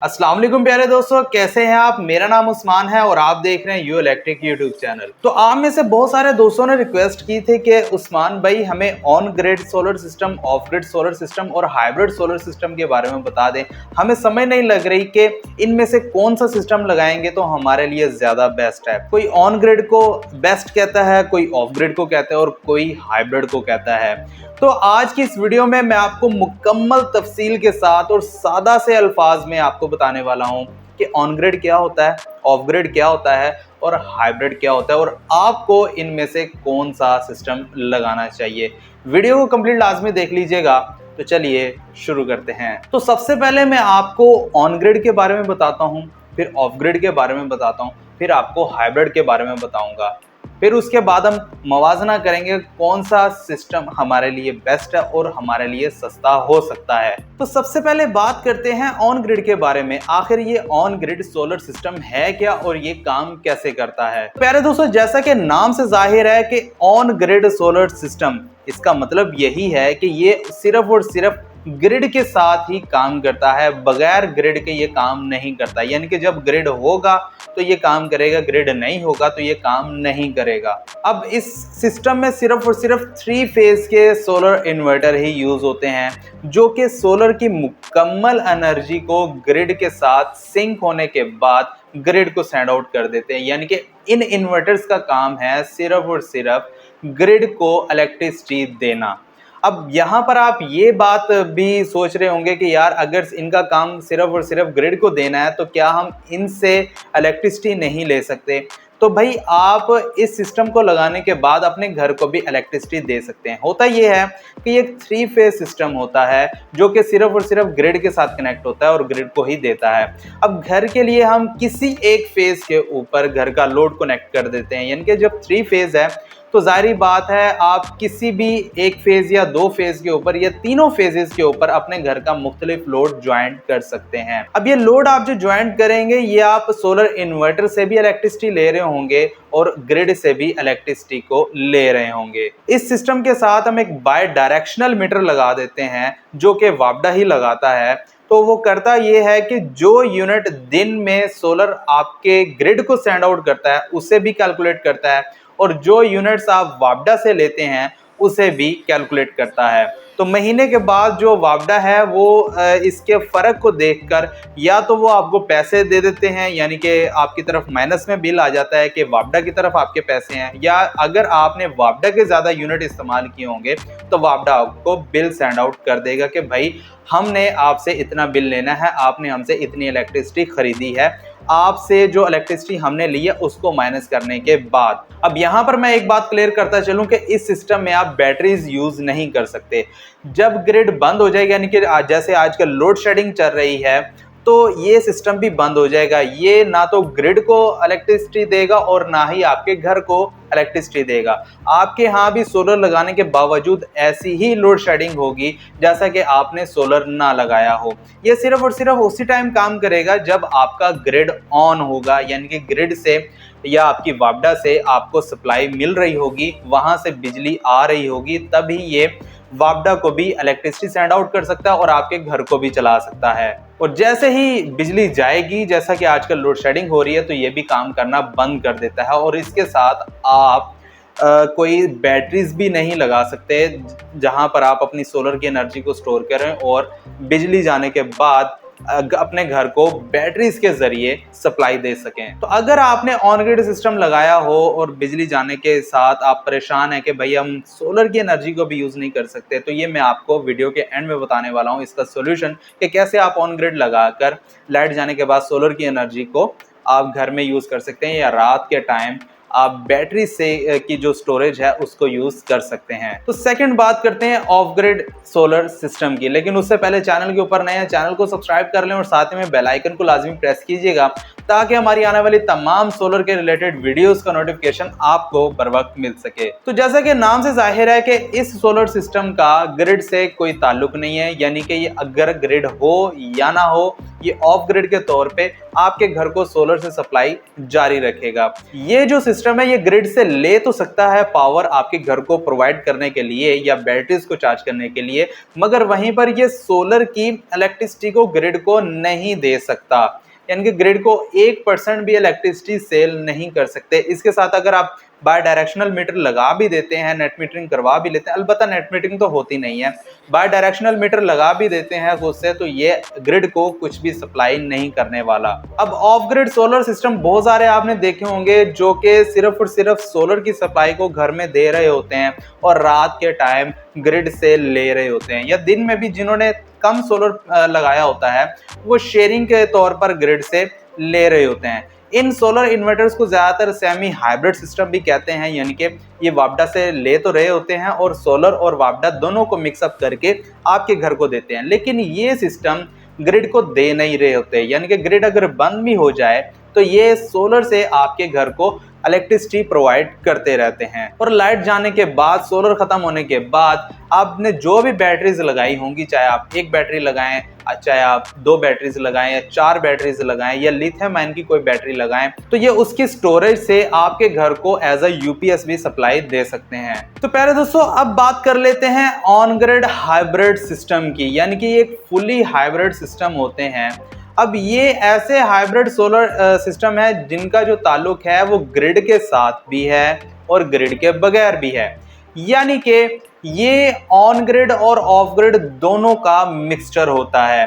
अस्सलाम वालेकुम प्यारे दोस्तों, कैसे हैं आप। मेरा नाम उस्मान है और आप देख रहे हैं यू इलेक्ट्रिक यूट्यूब चैनल। तो आप में से बहुत सारे दोस्तों ने रिक्वेस्ट की थी कि उस्मान भाई हमें on grid solar system, of grid solar system और हाइब्रिड सोलर सिस्टम के बारे में बता दें। हमें समझ नहीं लग रही कि इनमें से कौन सा सिस्टम लगाएंगे तो हमारे लिए ज्यादा बेस्ट है। कोई ऑन ग्रिड को बेस्ट कहता है, कोई ऑफ ग्रिड को कहता है और कोई हाइब्रिड को कहता है। तो आज की इस वीडियो में मैं आपको मुकम्मल तफसील के साथ और सादा से अल्फाज में आपको बताने वाला हूं कि ऑन ग्रिड क्या होता है, ऑफ ग्रिड क्या होता है और हाइब्रिड क्या होता है और आपको इनमें से कौन सा सिस्टम लगाना चाहिए। वीडियो को कंप्लीट लाजमी देख लीजिएगा। तो चलिए शुरू करते हैं। तो सबसे पहले मैं आपको ऑन ग्रिड के बारे में बताता हूं, फिर ऑफ ग्रिड के बारे में बताता हूं, फिर आपको हाइब्रिड के बारे में बताऊंगा। फिर उसके बाद हम मवाजना करेंगे कौन सा सिस्टम हमारे लिए बेस्ट है और हमारे लिए सस्ता हो सकता है। तो सबसे पहले बात करते हैं ऑन ग्रिड के बारे में। आखिर ये ऑन ग्रिड सोलर सिस्टम है क्या और ये काम कैसे करता है। प्यारे दोस्तों, जैसा कि नाम से जाहिर है कि ऑन ग्रिड सोलर सिस्टम, इसका मतलब यही है कि ये सिर्फ और सिर्फ ग्रिड के साथ ही काम करता है, बगैर ग्रिड के ये काम नहीं करता। यानी कि जब ग्रिड होगा तो ये काम करेगा, ग्रिड नहीं होगा तो ये काम नहीं करेगा। अब इस सिस्टम में सिर्फ और सिर्फ 3 फेज के सोलर इन्वर्टर ही यूज होते हैं, जो कि सोलर की मुकम्मल एनर्जी को ग्रिड के साथ सिंक होने के बाद ग्रिड को सेंड आउट कर देते हैं। यानी कि इन इन्वर्टर्स का काम है सिर्फ और सिर्फ ग्रिड को इलेक्ट्रिसिटी देना। अब यहाँ पर आप ये बात भी सोच रहे होंगे कि यार अगर इनका काम सिर्फ और सिर्फ ग्रिड को देना है तो क्या हम इनसे इलेक्ट्रिसिटी नहीं ले सकते। तो भाई आप इस सिस्टम को लगाने के बाद अपने घर को भी इलेक्ट्रिसिटी दे सकते हैं। होता ये है कि ये 3 फेज सिस्टम होता है जो कि सिर्फ और सिर्फ ग्रिड के साथ कनेक्ट होता है और ग्रिड को ही देता है। अब घर के लिए हम किसी एक फेज के ऊपर घर का लोड कनेक्ट कर देते हैं। यानी कि जब 3 फेज है तो जाहिर बात है आप किसी भी एक फेज या 2 फेज के ऊपर या तीनों फेजेस के ऊपर अपने घर का मुख्तलिफ लोड ज्वाइंट कर सकते हैं। अब ये लोड आप जो ज्वाइंट करेंगे ये आप सोलर इन्वर्टर से भी इलेक्ट्रिसिटी ले रहे होंगे और ग्रिड से भी इलेक्ट्रिसिटी को ले रहे होंगे। इस सिस्टम के साथ हम एक बाय डायरेक्शनल मीटर लगा देते हैं जो कि वापडा ही लगाता है। तो वो करता ये है कि जो यूनिट दिन में सोलर आपके ग्रिड को सेंड आउट करता है उसे भी कैलकुलेट करता है और जो यूनिट्स आप वापडा से लेते हैं उसे भी कैलकुलेट करता है। तो महीने के बाद जो वापडा है वो इसके फ़र्क को देखकर या तो वो आपको पैसे दे देते हैं, यानी कि आपकी तरफ माइनस में बिल आ जाता है कि वापडा की तरफ आपके पैसे हैं, या अगर आपने वापडा के ज़्यादा यूनिट इस्तेमाल किए होंगे तो वापडा आपको बिल सेंड आउट कर देगा कि भाई हमने आपसे इतना बिल लेना है, आपने हमसे इतनी इलेक्ट्रिसिटी खरीदी है, आपसे जो इलेक्ट्रिसिटी हमने ली है उसको माइनस करने के बाद। अब यहाँ पर मैं एक बात क्लियर करता चलूं कि इस सिस्टम में आप बैटरीज यूज नहीं कर सकते। जब ग्रिड बंद हो जाएगा, यानी कि जैसे आजकल लोड शेडिंग चल रही है, तो ये सिस्टम भी बंद हो जाएगा। ये ना तो ग्रिड को इलेक्ट्रिसिटी देगा और ना ही आपके घर को इलेक्ट्रिसिटी देगा। आपके यहाँ भी सोलर लगाने के बावजूद ऐसी ही लोड शेडिंग होगी जैसा कि आपने सोलर ना लगाया हो। ये सिर्फ और सिर्फ उसी टाइम काम करेगा जब आपका ग्रिड ऑन होगा, यानी कि ग्रिड से या आपकी वापडा से आपको सप्लाई मिल रही होगी, वहां से बिजली आ रही होगी, तभी ये वापडा को भी इलेक्ट्रिसिटी सेंड आउट कर सकता है और आपके घर को भी चला सकता है। और जैसे ही बिजली जाएगी, जैसा कि आजकल लोड शेडिंग हो रही है, तो ये भी काम करना बंद कर देता है। और इसके साथ आप कोई बैटरीज भी नहीं लगा सकते जहां पर आप अपनी सोलर की एनर्जी को स्टोर करें और बिजली जाने के बाद अपने घर को बैटरीज के जरिए सप्लाई दे सकें। तो अगर आपने ऑन ग्रिड सिस्टम लगाया हो और बिजली जाने के साथ आप परेशान हैं कि भाई हम सोलर की एनर्जी को भी यूज नहीं कर सकते, तो ये मैं आपको वीडियो के एंड में बताने वाला हूं इसका सोल्यूशन कि कैसे आप ऑन ग्रिड लगाकर लाइट जाने के बाद सोलर की एनर्जी को आप घर में यूज कर सकते हैं या रात के टाइम आप बैटरी से की जो स्टोरेज है उसको यूज कर सकते हैं। तो सेकंड बात करते हैं ऑफ ग्रिड सोलर सिस्टम की, लेकिन उससे पहले चैनल के ऊपर नए हैं, चैनल को सब्सक्राइब कर लें और साथ में बेल आइकन को लाजमी प्रेस कीजिएगा ताकि हमारी आने वाली तमाम सोलर के रिलेटेड वीडियोस का नोटिफिकेशन आपको बर वक्त मिल सके। तो जैसा कि नाम से जाहिर है कि इस सोलर सिस्टम का ग्रिड से कोई ताल्लुक नहीं है, यानी कि ये अगर ग्रिड हो या ना हो, ये ऑफ ग्रिड के तौर पे आपके घर को सोलर से सप्लाई जारी रखेगा। ये जो सिस्टम है ये ग्रिड से ले तो सकता है पावर आपके घर को प्रोवाइड करने के लिए या बैटरीज को चार्ज करने के लिए, मगर वहीं पर ये सोलर की इलेक्ट्रिसिटी को ग्रिड को नहीं दे सकता, यानी कि ग्रिड को 1% भी इलेक्ट्रिसिटी सेल नहीं कर सकते। इसके साथ अगर आप बाय डायरेक्शनल मीटर लगा भी देते हैं, नेट मीटरिंग करवा भी लेते हैं, अलबत्ता नेट मीटरिंग तो होती नहीं है, बाय डायरेक्शनल मीटर लगा भी देते हैं खुद से, तो ये ग्रिड को कुछ भी सप्लाई नहीं करने वाला। अब ऑफ ग्रिड सोलर सिस्टम बहुत सारे आपने देखे होंगे जो कि सिर्फ और सिर्फ सोलर की सप्लाई को घर में दे रहे होते हैं और रात के टाइम ग्रिड से ले रहे होते हैं, या दिन में भी जिन्होंने कम सोलर लगाया होता है वो शेयरिंग के तौर पर ग्रिड से ले रहे होते हैं। इन सोलर इन्वर्टर्स को ज्यादातर सेमी हाइब्रिड सिस्टम भी कहते हैं, यानी कि ये वापडा से ले तो रहे होते हैं और सोलर और वापडा दोनों को मिक्सअप करके आपके घर को देते हैं, लेकिन ये सिस्टम ग्रिड को दे नहीं रहे होते, यानी कि ग्रिड अगर बंद भी हो जाए तो ये सोलर से आपके घर को इलेक्ट्रिसिटी प्रोवाइड करते रहते हैं। और लाइट जाने के बाद, सोलर खत्म होने के बाद आपने जो भी बैटरीज लगाई होंगी, चाहे आप एक बैटरी लगाएं, चाहे आप 2 बैटरीज लगाएं या 4 बैटरीज लगाएं या लिथियम आयन की कोई बैटरी लगाएं, तो ये उसकी स्टोरेज से आपके घर को एज अ यूपीएस भी सप्लाई दे सकते हैं। तो पहले दोस्तों अब बात कर लेते हैं ऑन ग्रिड हाइब्रिड सिस्टम की, यानी कि एक फुली हाइब्रिड सिस्टम होते हैं। अब ये ऐसे हाइब्रिड सोलर सिस्टम है जिनका जो ताल्लुक है वो ग्रिड के साथ भी है और ग्रिड के बगैर भी है, यानी कि ये ऑन ग्रिड और ऑफ ग्रिड दोनों का मिक्सचर होता है।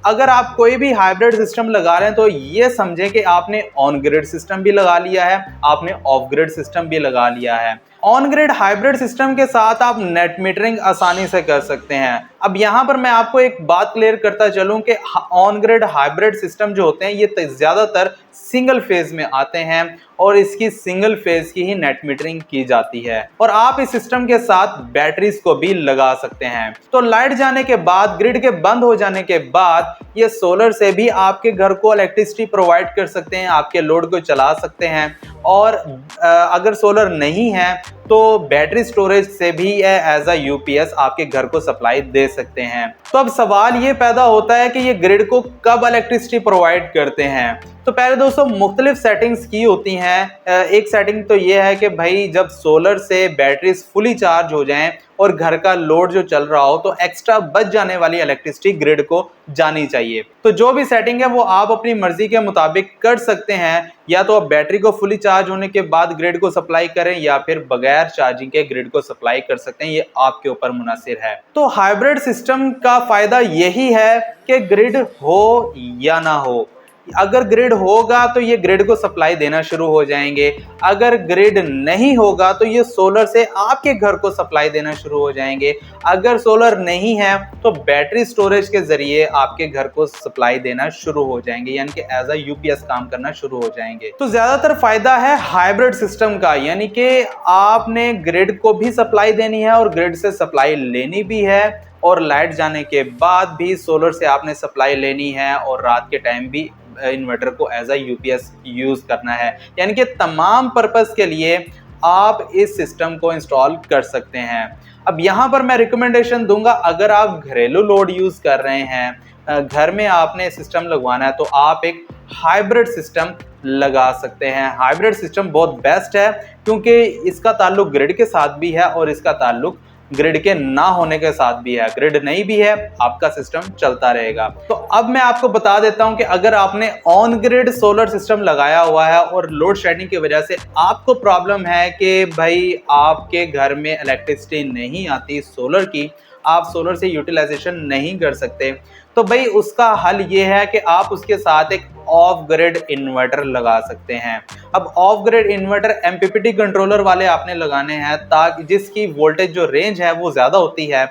अगर आप कोई भी हाइब्रिड सिस्टम लगा रहे हैं तो ये समझें कि आपने ऑन ग्रिड सिस्टम भी लगा लिया है, आपने ऑफ ग्रिड सिस्टम भी लगा लिया है। ऑन ग्रिड हाइब्रिड सिस्टम के साथ आप नेट मीटरिंग आसानी से कर सकते हैं। अब यहाँ पर मैं आपको एक बात क्लियर करता चलूं कि ऑन ग्रिड हाइब्रिड सिस्टम जो होते हैं ये ज़्यादातर सिंगल फेज में आते हैं और इसकी सिंगल फेज की ही नेट मीटरिंग की जाती है, और आप इस सिस्टम के साथ बैटरीज को भी लगा सकते हैं। तो लाइट जाने के बाद, ग्रिड के बंद हो जाने के बाद ये सोलर से भी आपके घर को इलेक्ट्रिसिटी प्रोवाइड कर सकते हैं, आपके लोड को चला सकते हैं, और अगर सोलर नहीं है तो बैटरी स्टोरेज से भी एज अ यूपीएस आपके घर को सप्लाई दे सकते हैं। तो अब सवाल ये पैदा होता है कि ये ग्रिड को कब इलेक्ट्रिसिटी प्रोवाइड करते हैं। तो पहले दोस्तों मुख्तलिफ सेटिंग्स की होती हैं। एक सेटिंग तो ये है कि भाई जब सोलर से बैटरीज फुली चार्ज हो जाएं और घर का लोड जो चल रहा हो तो एक्स्ट्रा बच जाने वाली इलेक्ट्रिसिटी ग्रिड को जानी चाहिए। तो जो भी सेटिंग है वो आप अपनी मर्जी के मुताबिक कर सकते हैं, या तो आप बैटरी को फुली चार्ज होने के बाद ग्रिड को सप्लाई करें या फिर बगैर चार्जिंग के ग्रिड को सप्लाई कर सकते हैं, ये आपके ऊपर मुनासिर है। तो हाइब्रिड सिस्टम का फायदा यही है कि ग्रिड हो या ना हो, अगर ग्रिड होगा तो ये ग्रिड को सप्लाई देना शुरू हो जाएंगे, अगर ग्रिड नहीं होगा तो ये सोलर से आपके घर को सप्लाई देना शुरू हो जाएंगे, अगर सोलर नहीं है तो बैटरी स्टोरेज के जरिए आपके घर को सप्लाई देना शुरू हो जाएंगे, यानी कि एज अ यूपीएस काम करना शुरू हो जाएंगे। तो ज्यादातर फायदा है हाइब्रिड सिस्टम का, यानी कि आपने ग्रिड को भी सप्लाई देनी है और ग्रिड से सप्लाई लेनी भी है, और लाइट जाने के बाद भी सोलर से आपने सप्लाई लेनी है, और रात के टाइम भी इन्वर्टर को एज अ यूपीएस यूज करना है, यानी कि तमाम पर्पस के लिए आप इस सिस्टम को इंस्टॉल कर सकते हैं। अब यहाँ पर मैं रिकमेंडेशन दूंगा, अगर आप घरेलू लोड यूज कर रहे हैं, घर में आपने सिस्टम लगवाना है, तो आप एक हाइब्रिड सिस्टम लगा सकते हैं। हाइब्रिड सिस्टम बहुत बेस्ट है क्योंकि इसका ताल्लुक ग्रिड के साथ भी है और इसका ताल्लुक ग्रिड के ना होने के साथ भी है। ग्रिड नहीं भी है, आपका सिस्टम चलता रहेगा। तो अब मैं आपको बता देता हूं कि अगर आपने ऑन ग्रिड सोलर सिस्टम लगाया हुआ है और लोड शेडिंग की वजह से आपको प्रॉब्लम है कि भाई आपके घर में इलेक्ट्रिसिटी नहीं आती सोलर की, आप सोलर से यूटिलाइजेशन नहीं कर सकते, तो भाई उसका हल ये है कि आप उसके साथ एक ऑफ ग्रिड इन्वर्टर लगा सकते हैं। अब of grid inverter MPPT controller वाले आपने लगाने हैं, ताकि जिसकी वोल्टेज जो रेंज है वो ज़्यादा होती है।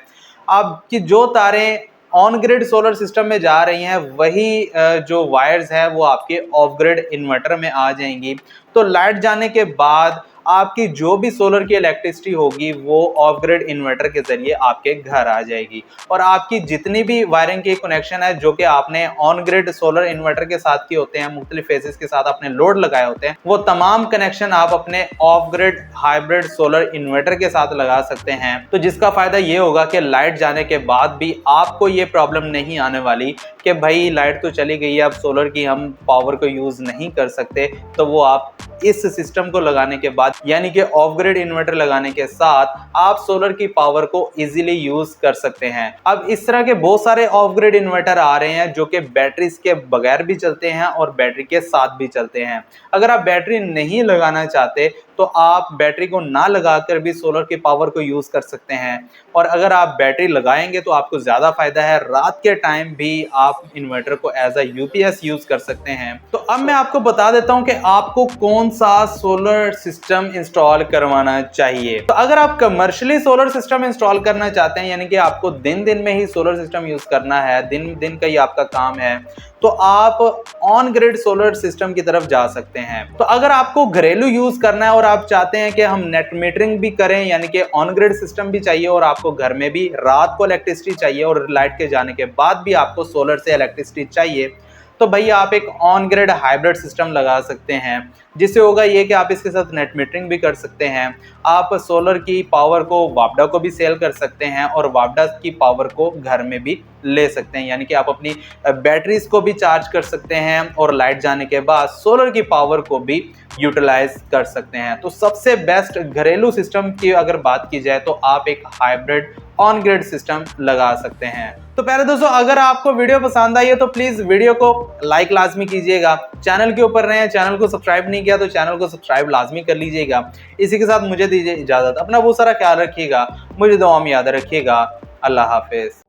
आपकी जो तारें ऑन ग्रिड सोलर सिस्टम में जा रही हैं वही जो वायर्स है वो आपके ऑफ ग्रिड इन्वर्टर में आ जाएंगी। तो लाइट जाने के बाद आपकी जो भी सोलर की इलेक्ट्रिसिटी होगी वो ऑफ ग्रिड इन्वर्टर के जरिए आपके घर आ जाएगी, और आपकी जितनी भी वायरिंग के कनेक्शन है जो कि आपने ऑन ग्रिड सोलर इन्वर्टर के साथ किए होते हैं, मुख्तलिफ फेजेस के साथ आपने लोड लगाए होते हैं, वो तमाम कनेक्शन आप अपने of grid hybrid solar inverter के साथ लगा सकते हैं। तो जिसका फायदा ये होगा कि लाइट जाने के बाद भी आपको ये प्रॉब्लम नहीं आने वाली कि भाई लाइट तो चली गई है, अब सोलर की हम पावर को यूज नहीं कर सकते। तो वो आप इस सिस्टम को लगाने के बाद, यानी कि ऑफ ग्रिड इन्वर्टर लगाने के साथ, आप सोलर की पावर को इजीली यूज कर सकते हैं। अब इस तरह के बहुत सारे ऑफ ग्रिड इन्वर्टर आ रहे हैं जो कि बैटरीज के बगैर भी चलते हैं और बैटरी के साथ भी चलते हैं। अगर आप बैटरी नहीं लगाना चाहते तो आप बैटरी को ना लगाकर भी सोलर की पावर को यूज कर सकते हैं, और अगर आप बैटरी लगाएंगे तो आपको ज्यादा फायदा है। रात के टाइम भी आप इन्वर्टर को एज अ यूपीएस यूज कर सकते हैं। तो अब मैं आपको बता देता हूं कि आपको कौन सा सोलर सिस्टम इंस्टॉल करवाना चाहिए। तो अगर आप कमर्शियली सोलर सिस्टम इंस्टॉल करना चाहते हैं, यानी कि आपको दिन दिन में ही सोलर सिस्टम यूज करना है, दिन दिन का ही आपका काम है, तो आप ऑन ग्रिड सोलर सिस्टम की तरफ जा सकते हैं। तो अगर आपको घरेलू यूज करना है और आप चाहते हैं कि हम नेट मीटरिंग भी करें, यानी कि ऑन ग्रिड सिस्टम भी चाहिए और आपको घर में भी रात को इलेक्ट्रिसिटी चाहिए और लाइट के जाने के बाद भी आपको सोलर से इलेक्ट्रिसिटी चाहिए, तो भैया आप एक ऑन ग्रिड हाइब्रिड सिस्टम लगा सकते हैं। जिससे होगा ये कि आप इसके साथ नेट मीटरिंग भी कर सकते हैं, आप सोलर की पावर को वापडा को भी सेल कर सकते हैं और वापडा की पावर को घर में भी ले सकते हैं, यानी कि आप अपनी बैटरीज को भी चार्ज कर सकते हैं और लाइट जाने के बाद सोलर की पावर को भी यूटिलाइज कर सकते हैं। तो सबसे बेस्ट घरेलू सिस्टम की अगर बात की जाए तो आप एक हाइब्रिड ऑन ग्रिड सिस्टम लगा सकते हैं। तो पहले दोस्तों, अगर आपको वीडियो पसंद आई है तो प्लीज वीडियो को लाइक लाजमी कीजिएगा। चैनल के ऊपर नए हैं, चैनल को सब्सक्राइब नहीं किया तो चैनल को सब्सक्राइब लाजमी कर लीजिएगा। इसी के साथ मुझे दीजिए इजाजत, अपना बहुत सारा ख्याल रखिएगा, मुझे दुआ में याद रखिएगा। अल्लाह हाफिज।